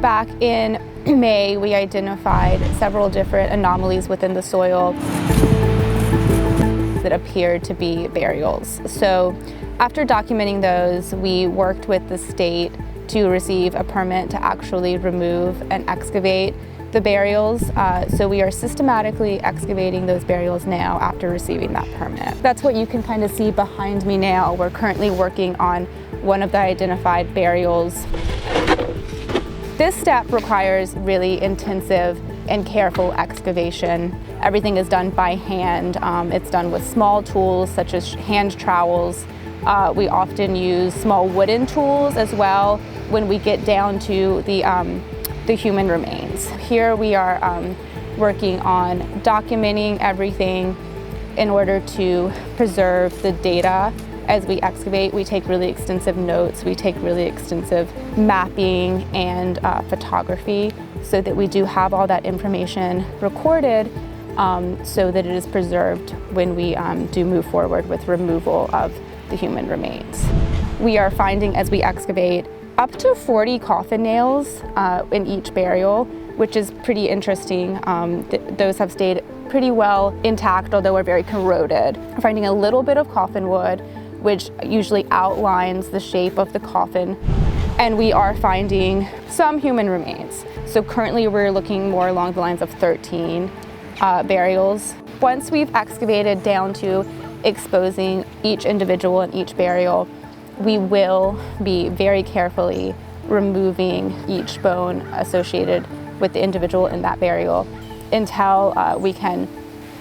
Back in May, we identified several different anomalies within the soil that appeared to be burials. So after documenting those, we worked with the state to receive a permit to actually remove and excavate the burials. So we are systematically excavating those burials now after receiving that permit. That's what you can kind of see behind me now. We're currently working on one of the identified burials. This step requires really intensive and careful excavation. Everything is done by hand. It's done with small tools such as hand trowels. We often use small wooden tools as well when we get down to the human remains. Here we are working on documenting everything in order to preserve the data. As we excavate, we take really extensive notes, we take really extensive mapping and photography so that we do have all that information recorded so that it is preserved when we do move forward with removal of the human remains. We are finding as we excavate up to 40 coffin nails in each burial, which is pretty interesting. Those have stayed pretty well intact, although are very corroded. We're finding a little bit of coffin wood, which usually outlines the shape of the coffin. And we are finding some human remains. So currently we're looking more along the lines of 13 burials. Once we've excavated down to exposing each individual in each burial, we will be very carefully removing each bone associated with the individual in that burial until we can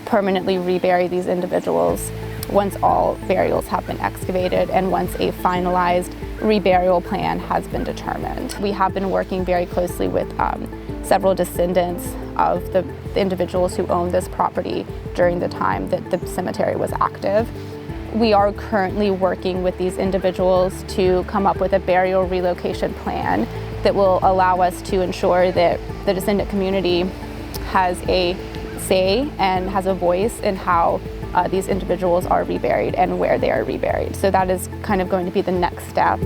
permanently rebury these individuals once all burials have been excavated and once a finalized reburial plan has been determined. We have been working very closely with several descendants of the individuals who owned this property during the time that the cemetery was active. We are currently working with these individuals to come up with a burial relocation plan that will allow us to ensure that the descendant community has a say and has a voice in how these individuals are reburied and where they are reburied. So that is kind of going to be the next step.